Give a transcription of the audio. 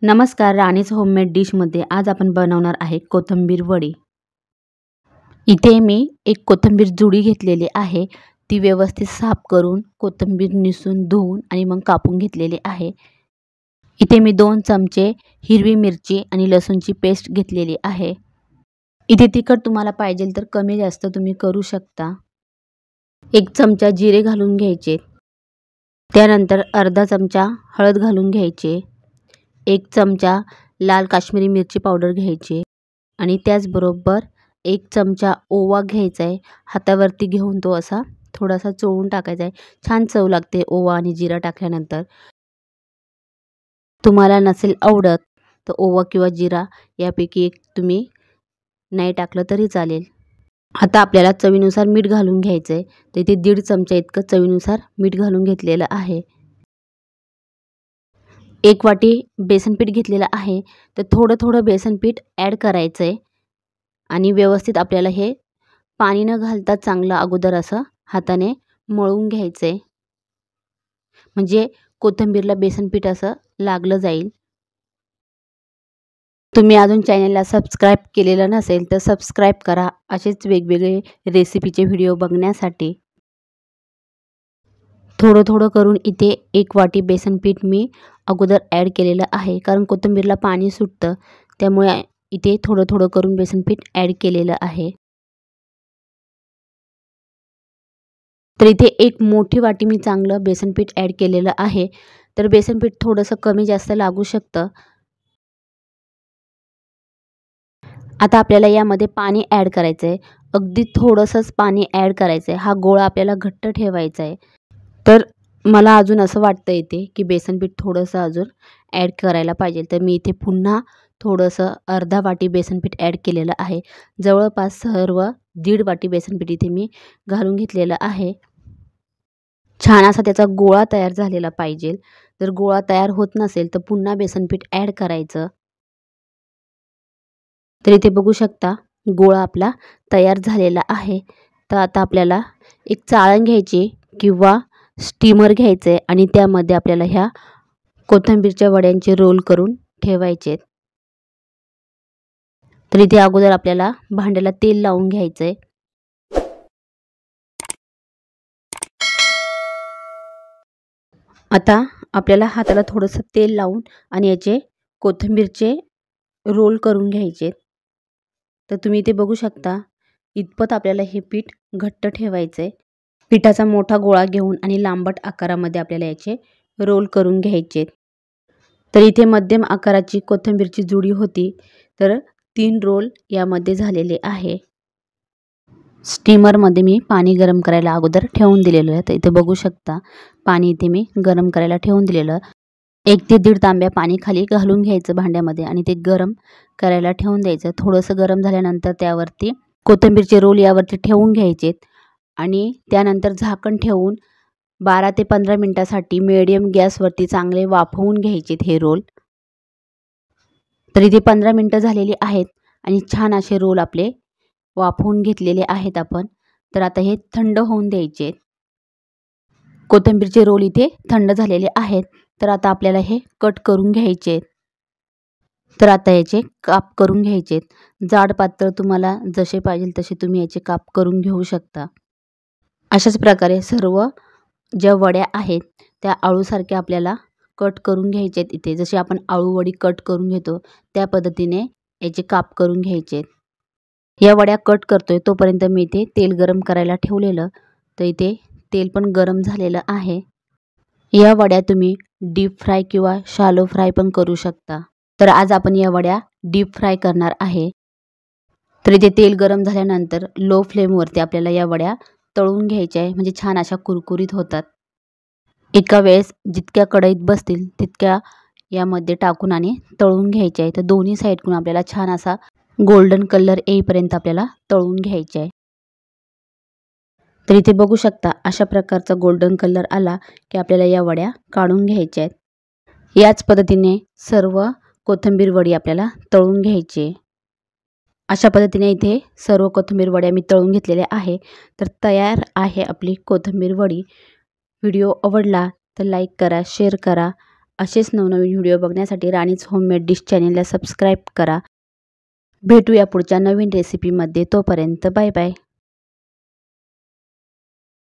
नमस्कार, राणीज होममेड डिशमध्ये आज आपण बनवणार आहे कोथिंबीर वडी। इथे मी एक कोथिंबीर जुडी घेतलेली आहे। ती व्यवस्थित साफ करून कोथिंबीर निसून धुवून आणि मग कापून घेतलेली आहे। इथे मी 2 चमचे हिरवी मिरची आणि लसूणची पेस्ट घेतलेली आहे। इथे तिखट तुम्हाला पाहिजे तर कमी जास्त तुम्ही करू शकता। 1 चमचा जिरे घालून घ्यायचे। त्यानंतर अर्धा चमचा हळद घालून घ्यायचे। 1 चमचा लाल काश्मीरी मिरची पावडर घ्यायची आणि त्याचबरोबर 1 चमचा ओवा घ्यायचा आहे। हातावरती घेऊन तो असा थोडासा चोळून टाकायचा आहे। छान चव लागते ओवा आणि जिरा टाकल्यानंतर। तुम्हाला नसेल आवडत तर ओवा किंवा जिरा यापैकी एक तुम्ही नाही टाकलं तरी चालेल। आता आपल्याला चवीनुसार मीठ घालून घ्यायचं आहे। तर इथे 1.5 चमचा इतकं चवीनुसार मीठ घालून घेतलेलं आहे। 1 वाटी बेसन पीठ घेतलेलं आहे। तर थोडं बेसन पीठ ॲड करायचं आहे आणि व्यवस्थित आपल्याला हे पाणी न घालता चांगलं अगोदर असं हाताने मळून घ्यायचं आहे, म्हणजे कोथिंबीरला बेसन पीठ असं लागलं जाईल। तुम्ही अजून चॅनलला सबस्क्राईब केलेलं नसेल तर सबस्क्राईब करा असेच वेगवेगळे रेसिपीचे व्हिडिओ बघण्यासाठी। थोडं करून इथे 1 वाटी बेसन पीठ मी अगोदर ॲड केलेलं आहे, कारण कोथिंबीरला पाणी सुटतं त्यामुळे इथे थोडं करून बेसन पीठ ॲड केलेलं आहे। तर इथे 1 मोठी वाटी मी चांगलं बेसन पीठ ॲड केलेलं आहे। तर बेसन पीठ थोडंसं कमी जास्त लागू शकतं। आता आपल्याला यामध्ये पाणी ॲड करायचं आहे। अगदी थोडंसंच पाणी ॲड करायचं आहे। हा गोळा आपल्याला घट्ट ठेवायचा आहे। तर मला अजून असं वाटतं इथे की बेसन पीठ थोडंसं अजून ॲड करायला पाहिजे। तर मी इथे पुन्हा थोडंसं अर्धा वाटी बेसन पीठ ॲड केलेलं आहे। जवळपास सर्व 1.5 वाटी बेसन पीठ इथे मी घालून घेतलेलं आहे। छान असा त्याचा गोळा तयार झालेला पाहिजे। जर गोळा तयार होत नसेल तर पुन्हा बेसन पीठ ॲड करायचं। तर इथे बघू शकता गोळा आपला तयार झालेला आहे। तर आता आपल्याला एक चाळण घ्यायची किंवा स्टीमर घ्यायचं आहे आणि त्यामध्ये आपल्याला ह्या कोथिंबीरच्या वड्यांचे रोल करून ठेवायचे। तर इथे अगोदर आपल्याला भांड्याला तेल लावून घ्यायचं आहे। आता आपल्याला हाताला थोडंसं तेल लावून आणि याचे कोथिंबीरचे रोल करून घ्यायचे। तर तुम्ही इथे बघू शकता इतपत आपल्याला हे पीठ घट्ट ठेवायचं आहे। पिठाचा मोठा गोळा घेऊन आणि लांबट आकारामध्ये आपल्याला याचे रोल करून घ्यायचे। तर इथे मध्यम आकाराची कोथिंबीरची जुडी होती, तर 3 रोल यामध्ये झालेले आहे। स्टीमरमध्ये मी पाणी गरम करायला अगोदर ठेवून दिलेलं आहे। तर इथे बघू शकता पाणी इथे मी गरम करायला ठेवून दिलेलं। 1 ते 1.5 तांब्या पाणी खाली घालून घ्यायचं भांड्यामध्ये आणि ते गरम करायला ठेवून द्यायचं। थोडंसं गरम झाल्यानंतर त्यावरती कोथिंबीरचे रोल यावरती ठेवून घ्यायचे आणि त्यानंतर झाकण ठेवून 12 ते 15 मिनिटासाठी मीडियम गॅसवरती चांगले वाफवून घ्यायचे हे रोल। तर इथे 15 मिनिटं झालेली आहेत आणि छान असे रोल आपले वाफवून घेतलेले आहेत आपण। तर आता हे थंड होऊन द्यायचे। कोथिंबीरचे रोल इथे थंड झालेले आहेत। तर आता आपल्याला हे कट करून घ्यायचे। तर आता याचे काप करून घ्यायचे। जाड पातळ तुम्हाला जसे पाहिजे तसे तुम्ही याचे काप करून घेऊ शकता। अशाच प्रकारे सर्व ज्या वड्या आहेत त्या आळूसारख्या आपल्याला कट करून घ्यायचे। इथे जसे आपण आळू वडी कट करून घेतो त्या पद्धतीने याचे काप करून घ्यायचे। या वड्या कट करतोय तोपर्यंत मी इथे तेल गरम करायला ठेवलेलं। तर इथे तेल पण गरम झालेलं आहे। या वड्या तुम्ही डीप फ्राय किंवा शॅलो फ्राय पण करू शकता। तर आज आपण या वड्या डीप फ्राय करणार आहे। तर इथे तेल गरम झाल्यानंतर लो फ्लेमवरती आपल्याला या वड्या तळून घ्यायच्या आहे, म्हणजे छान अशा कुरकुरीत होतात। एका वेळेस जितक्या कढईत बसतील तितक्या यामध्ये टाकून आणि तळून घ्यायच्या आहे। तर दोन्ही साईडकडून आपल्याला छान असा गोल्डन कलर येईपर्यंत आपल्याला तळून घ्यायचे आहे। तर इथे बघू शकता अशा प्रकारचा गोल्डन कलर आला की आपल्याला या वड्या काढून घ्यायच्या आहेत। याच पद्धतीने सर्व कोथिंबीर वडी आपल्याला तळून घ्यायची। अशा पद्धतीने इथे सर्व कोथिंबीर वड्या मी तळून घेतलेल्या आहे। तर तयार आहे आपली कोथिंबीर वडी। व्हिडिओ आवडला तर लाईक करा, शेअर करा असेच नवनवीन व्हिडिओ बघण्यासाठी राणीज होममेड डिश चॅनेलला सबस्क्राईब करा. भेटूया पुढच्या नवीन रेसिपीमध्ये. तोपर्यंत बाय बाय.